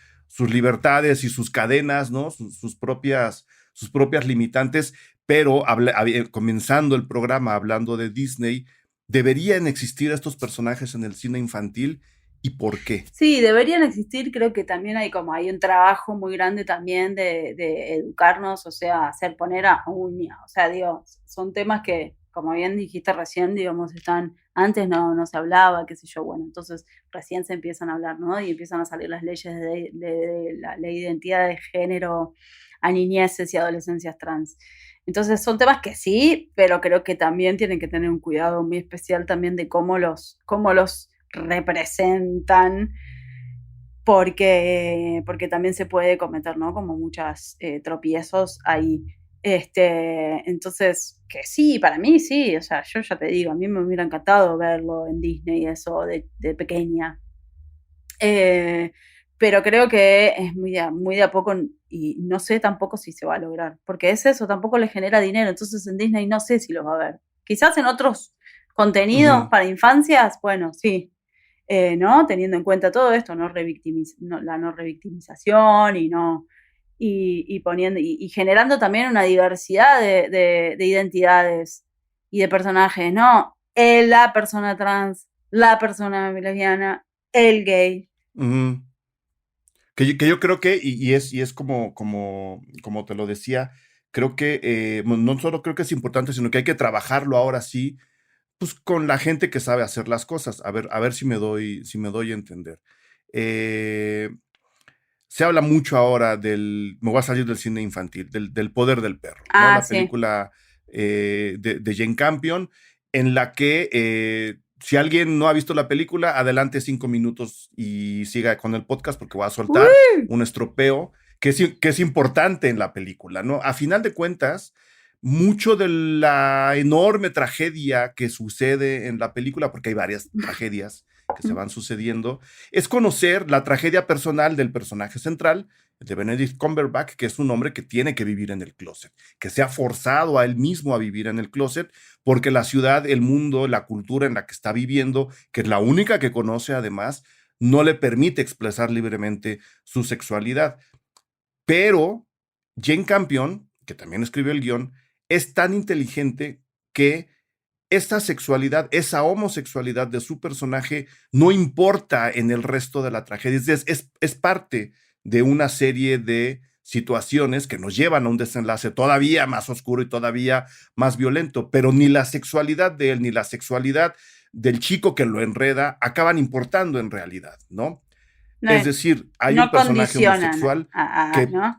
[SPEAKER 1] libertades y sus cadenas, ¿no? Sus propias limitantes, pero comenzando el programa hablando de Disney, ¿deberían existir estos personajes en el cine infantil y por qué?
[SPEAKER 2] sí, deberían existir, creo que también hay un trabajo muy grande también de educarnos, o sea, hacer poner a uña, o sea, digo, son temas que, como bien dijiste recién, digamos, antes no se hablaba, qué sé yo, bueno, entonces recién se empiezan a hablar, ¿no? Y empiezan a salir las leyes de la ley de identidad de género a niñeces y adolescencias trans. Entonces son temas que sí, pero creo que también tienen que tener un cuidado muy especial también de cómo los representan, porque también se puede cometer, ¿no? Como muchos tropiezos ahí. Entonces, que sí, para mí sí, o sea, yo ya te digo, a mí me hubiera encantado verlo en Disney, eso de pequeña. Eh, pero creo que es muy de a poco y no sé tampoco si se va a lograr, porque es eso, tampoco le genera dinero, entonces en Disney no sé si lo va a ver. Quizás en otros contenidos
[SPEAKER 1] Ujú.
[SPEAKER 2] para infancias, bueno, sí, ¿no? Teniendo en cuenta todo esto, la no revictimización y poniendo, y generando también una diversidad de identidades y de personajes, ¿no? La persona trans, la persona lesbiana, el gay.
[SPEAKER 1] Ujú. Que yo creo que, y es como te lo decía, creo que no solo creo que es importante, sino que hay que trabajarlo ahora sí, pues con la gente que sabe hacer las cosas. A ver si me doy a entender. Eh, Se habla mucho ahora me voy a salir del cine infantil, del poder del perro, ¿no?
[SPEAKER 2] Ah,
[SPEAKER 1] La
[SPEAKER 2] sí.
[SPEAKER 1] película de Jane Campion, en la que si alguien no ha visto la película, adelante 5 minutos y siga con el podcast porque voy a soltar
[SPEAKER 2] ¡Uy!
[SPEAKER 1] un estropeo que es importante en la película, ¿no? A final de cuentas, mucho de la enorme tragedia que sucede en la película, porque hay varias tragedias que se van sucediendo, es conocer la tragedia personal del personaje central, de Benedict Cumberbatch, que es un hombre que tiene que vivir en el closet, que se ha forzado a él mismo a vivir en el closet, porque la ciudad, el mundo, la cultura en la que está viviendo, que es la única que conoce además, no le permite expresar libremente su sexualidad. Pero Jane Campion, que también escribió el guión, es tan inteligente que esa sexualidad, esa homosexualidad de su personaje no importa en el resto de la tragedia. Es parte de una serie de situaciones que nos llevan a un desenlace todavía más oscuro y todavía más violento, pero ni la sexualidad de él ni la sexualidad del chico que lo enreda acaban importando en realidad, ¿no?
[SPEAKER 2] No,
[SPEAKER 1] Es decir, hay un
[SPEAKER 2] no
[SPEAKER 1] personaje
[SPEAKER 2] condicionan
[SPEAKER 1] homosexual que
[SPEAKER 2] ¿no?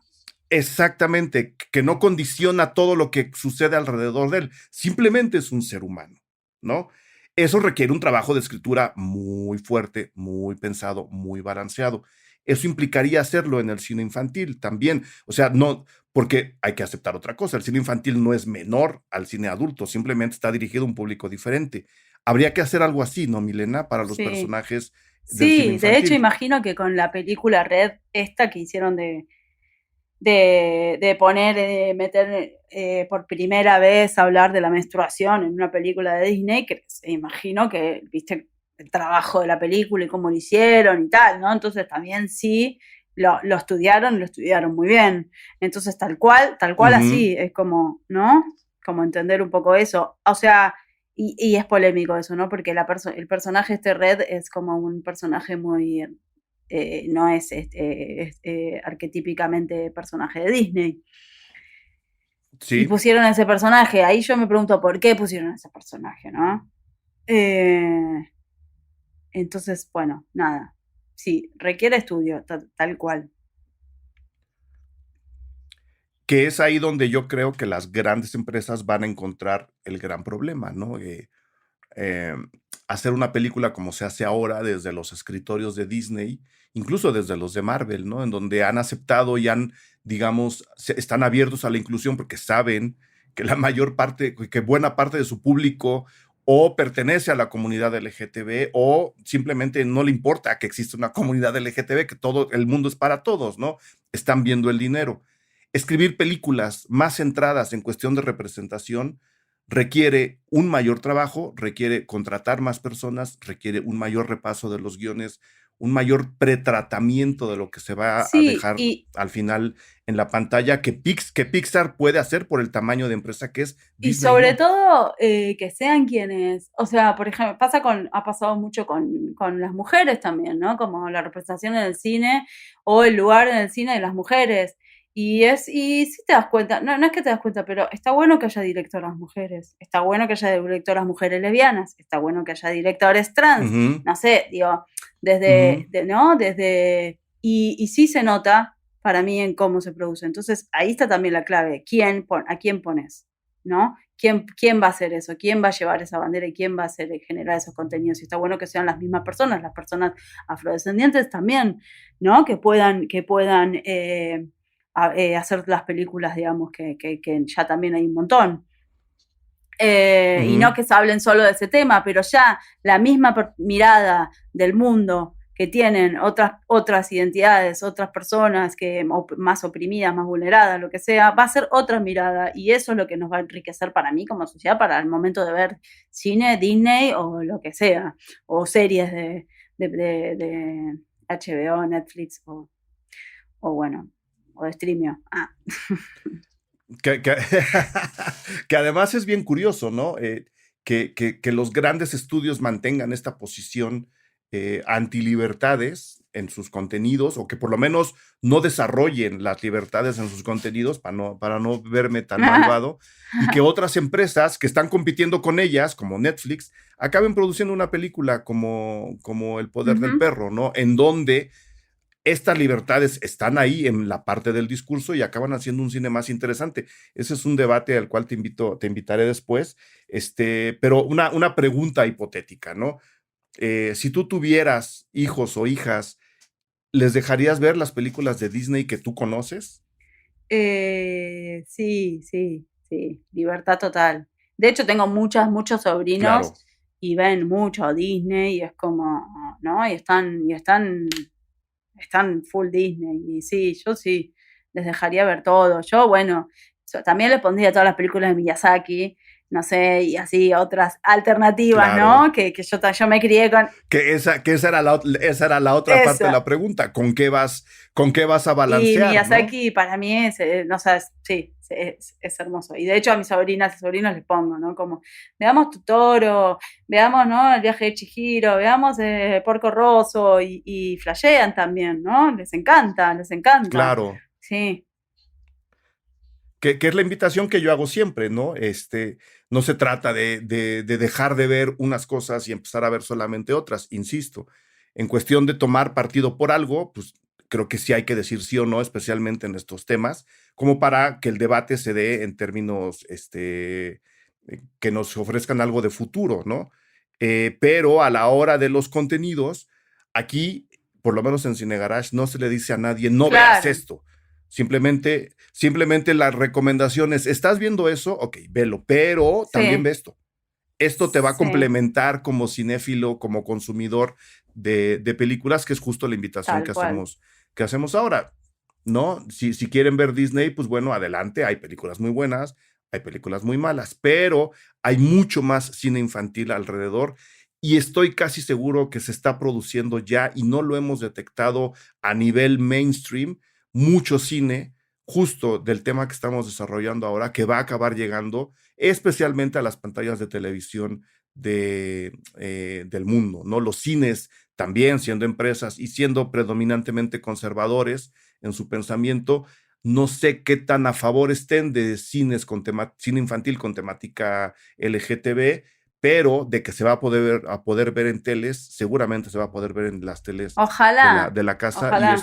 [SPEAKER 1] exactamente, que no condiciona todo lo que sucede alrededor de él, simplemente es un ser humano, ¿no? Eso requiere un trabajo de escritura muy fuerte, muy pensado, muy balanceado. Eso implicaría hacerlo en el cine infantil también. O sea, no, porque hay que aceptar otra cosa. El cine infantil no es menor al cine adulto, simplemente está dirigido a un público diferente. Habría que hacer algo así, ¿no, Milena? Para los
[SPEAKER 2] Sí.
[SPEAKER 1] personajes del cine
[SPEAKER 2] Sí, de hecho
[SPEAKER 1] infantil.
[SPEAKER 2] imagino que con la película Red, esta que hicieron de poner, meter por primera vez hablar de la menstruación en una película de Disney, que imagino que, viste, el trabajo de la película y cómo lo hicieron y tal, ¿no? Entonces también sí lo estudiaron muy bien. Entonces tal cual
[SPEAKER 1] Ujú.
[SPEAKER 2] así, es como, ¿no? Como entender un poco eso. O sea, y es polémico eso, ¿no? Porque el personaje este Red es como un personaje muy no es arquetípicamente personaje de Disney. Y
[SPEAKER 1] Sí.
[SPEAKER 2] pusieron a ese personaje, ahí yo me pregunto por qué pusieron a ese personaje, ¿no? Entonces, bueno, nada. Sí, requiere estudio, tal cual.
[SPEAKER 1] Que es ahí donde yo creo que las grandes empresas van a encontrar el gran problema, ¿no? Eh, hacer una película como se hace ahora desde los escritorios de Disney, incluso desde los de Marvel, ¿no? En donde han aceptado y han, digamos, están abiertos a la inclusión porque saben que la mayor parte, que buena parte de su público o pertenece a la comunidad LGTB o simplemente no le importa que exista una comunidad LGTB, que todo el mundo es para todos, ¿no? Están viendo el dinero. Escribir películas más centradas en cuestión de representación requiere un mayor trabajo, requiere contratar más personas, requiere un mayor repaso de los guiones, un mayor pretratamiento de lo que se va a
[SPEAKER 2] Sí,
[SPEAKER 1] dejar al final en la pantalla que Pixar puede hacer por el tamaño de empresa que es,
[SPEAKER 2] y
[SPEAKER 1] Disney
[SPEAKER 2] sobre
[SPEAKER 1] no.
[SPEAKER 2] todo que sean quienes, o sea, por ejemplo, ha pasado mucho con las mujeres también, ¿no? Como la representación en el cine o el lugar en el cine de las mujeres. Y sí te das cuenta, no es que te das cuenta, pero está bueno que haya directoras mujeres, está bueno que haya directoras mujeres lesbianas, está bueno que haya directores trans,
[SPEAKER 1] Ujú,
[SPEAKER 2] no sé, digo,
[SPEAKER 1] ujú.
[SPEAKER 2] ¿no? Y sí se nota para mí en cómo se produce. Entonces, ahí está también la clave, ¿a quién pones? ¿No? ¿Quién va a hacer eso? ¿Quién va a llevar esa bandera y quién va a generar esos contenidos? Y está bueno que sean las mismas personas, las personas afrodescendientes también, ¿no? Que puedan hacer las películas, digamos, que ya también hay un montón. Y no
[SPEAKER 1] Ujú.
[SPEAKER 2] que se hablen solo de ese tema, pero ya la misma mirada del mundo que tienen otras identidades, otras personas más oprimidas, más vulneradas, lo que sea, va a ser otra mirada y eso es lo que nos va a enriquecer para mí como sociedad para el momento de ver cine, Disney o lo que sea, o series de HBO, Netflix o bueno, o de Streamio.
[SPEAKER 1] Que, que, que además es bien curioso, ¿no? Que los grandes estudios mantengan esta posición antilibertades en sus contenidos, o que por lo menos no desarrollen las libertades en sus contenidos para no verme tan malvado, y que otras empresas que están compitiendo con ellas, como Netflix, acaben produciendo una película como El Poder del
[SPEAKER 2] Ujú.
[SPEAKER 1] Perro, ¿no? En donde estas libertades están ahí en la parte del discurso y acaban haciendo un cine más interesante. Ese es un debate al cual te invitaré después. Pero una pregunta hipotética, ¿no? Si tú tuvieras hijos o hijas, ¿les dejarías ver las películas de Disney que tú conoces?
[SPEAKER 2] Sí, sí, sí, libertad total. De hecho, tengo muchos sobrinos
[SPEAKER 1] Claro.
[SPEAKER 2] y ven mucho Disney y es como, ¿no? Están full Disney. Y sí, yo sí, les dejaría ver todo. Yo, bueno, también les pondría todas las películas de Miyazaki, no sé, y así otras alternativas,
[SPEAKER 1] Claro.
[SPEAKER 2] ¿no? Yo me crié con
[SPEAKER 1] Esa era la otra parte de
[SPEAKER 2] eso.
[SPEAKER 1] la pregunta. Con qué vas a
[SPEAKER 2] Y
[SPEAKER 1] balancear, no?
[SPEAKER 2] Miyazaki para mí es, no sabes, sí, es hermoso. Y de hecho a mis sobrinas y sobrinos les pongo, ¿no? Como, veamos Totoro, veamos, ¿no? El viaje de Chihiro, veamos Porco Rosso y flashean también, ¿no? Les encanta, les encanta.
[SPEAKER 1] Claro.
[SPEAKER 2] Sí.
[SPEAKER 1] que es la invitación que yo hago siempre, ¿no? No se trata de dejar de ver unas cosas y empezar a ver solamente otras, insisto. En cuestión de tomar partido por algo, pues creo que sí hay que decir sí o no, especialmente en estos temas, como para que el debate se dé en términos que nos ofrezcan algo de futuro, ¿no? Pero a la hora de los contenidos, aquí, por lo menos en Cine Garage, no se le dice a nadie, no veas
[SPEAKER 2] Claro,
[SPEAKER 1] esto. Simplemente la recomendación es, ¿estás viendo eso? Ok, velo, pero también ve
[SPEAKER 2] sí,
[SPEAKER 1] esto. Esto te va a
[SPEAKER 2] sí,
[SPEAKER 1] complementar como cinéfilo, como consumidor de películas, que es justo la invitación
[SPEAKER 2] tal cual.
[SPEAKER 1] que hacemos ahora, ¿no? Si quieren ver Disney, pues bueno, adelante, hay películas muy buenas, hay películas muy malas, pero hay mucho más cine infantil alrededor y estoy casi seguro que se está produciendo ya y no lo hemos detectado a nivel mainstream, mucho cine justo del tema que estamos desarrollando ahora, que va a acabar llegando especialmente a las pantallas de televisión del mundo, ¿no? Los cines también siendo empresas y siendo predominantemente conservadores en su pensamiento, no sé qué tan a favor estén de cine infantil con temática LGTB, pero de que se va a poder ver en teles, seguramente se va a poder ver en las teles
[SPEAKER 2] Ojalá,
[SPEAKER 1] de la casa y
[SPEAKER 2] ojalá.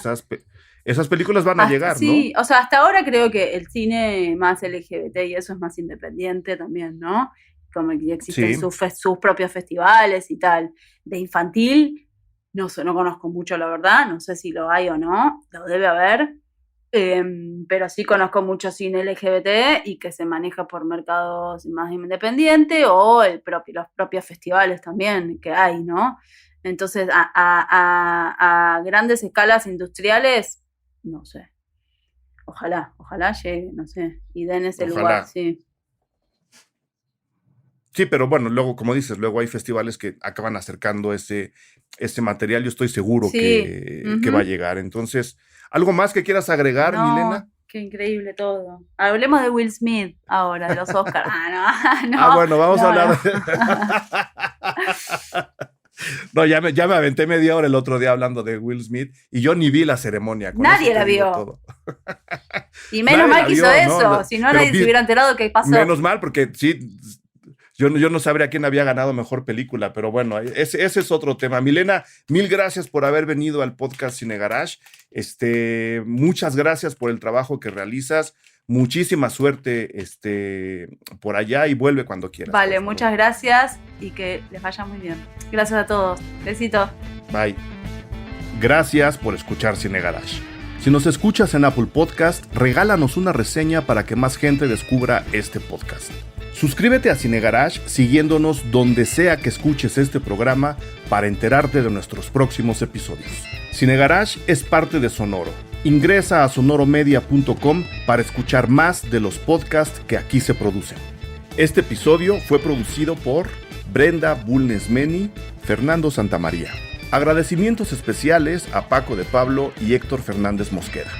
[SPEAKER 1] esas películas van a llegar, ¿no?
[SPEAKER 2] Sí, o sea, hasta ahora creo que el cine más LGBT y eso es más independiente también, ¿no? Como que existen
[SPEAKER 1] Sí,
[SPEAKER 2] sus propios festivales y tal. De infantil, no sé, no conozco mucho, la verdad, no sé si lo hay o no, lo debe haber, pero sí conozco mucho cine LGBT y que se maneja por mercados más independientes o los propios festivales también que hay, ¿no? Entonces, a grandes escalas industriales, no sé. Ojalá llegue, no sé, y den ese lugar,
[SPEAKER 1] ojalá.
[SPEAKER 2] sí.
[SPEAKER 1] Sí, pero bueno, luego, como dices, luego hay festivales que acaban acercando ese material. Yo estoy seguro
[SPEAKER 2] Sí,
[SPEAKER 1] que va a
[SPEAKER 2] ujú.
[SPEAKER 1] llegar. Entonces, ¿algo más que quieras agregar, Milena?
[SPEAKER 2] No, qué increíble todo. Hablemos de Will Smith ahora, de los Oscars. Ah,
[SPEAKER 1] Ah,
[SPEAKER 2] no,
[SPEAKER 1] bueno, vamos a
[SPEAKER 2] no, no,
[SPEAKER 1] hablar.
[SPEAKER 2] no.
[SPEAKER 1] No, ya me aventé media hora el otro día hablando de Will Smith y yo ni vi la ceremonia. Con eso
[SPEAKER 2] Nadie
[SPEAKER 1] te
[SPEAKER 2] la
[SPEAKER 1] digo
[SPEAKER 2] vio.
[SPEAKER 1] todo.
[SPEAKER 2] Y menos
[SPEAKER 1] Nadie
[SPEAKER 2] mal
[SPEAKER 1] la
[SPEAKER 2] que hizo
[SPEAKER 1] vio, ¿no?
[SPEAKER 2] eso, si no
[SPEAKER 1] Pero
[SPEAKER 2] nadie se hubiera enterado qué pasó.
[SPEAKER 1] menos mal, porque sí, yo no sabría quién había ganado mejor película, pero bueno, ese es otro tema. Milena, mil gracias por haber venido al podcast Cine Garage. Muchas gracias por el trabajo que realizas. Muchísima suerte por allá y vuelve cuando quieras, por
[SPEAKER 2] Vale,
[SPEAKER 1] favor.
[SPEAKER 2] muchas gracias y que les vaya muy bien. Gracias a todos. Besitos.
[SPEAKER 1] Bye. Gracias por escuchar Cine Garage. Si nos escuchas en Apple Podcast, regálanos una reseña para que más gente descubra este podcast. Suscríbete a Cine Garage siguiéndonos donde sea que escuches este programa para enterarte de nuestros próximos episodios. Cine Garage es parte de Sonoro. Ingresa a sonoromedia.com para escuchar más de los podcasts que aquí se producen. Este episodio fue producido por Brenda Bulnes-Meni, Fernando Santamaría. Agradecimientos especiales a Paco de Pablo y Héctor Fernández Mosqueda.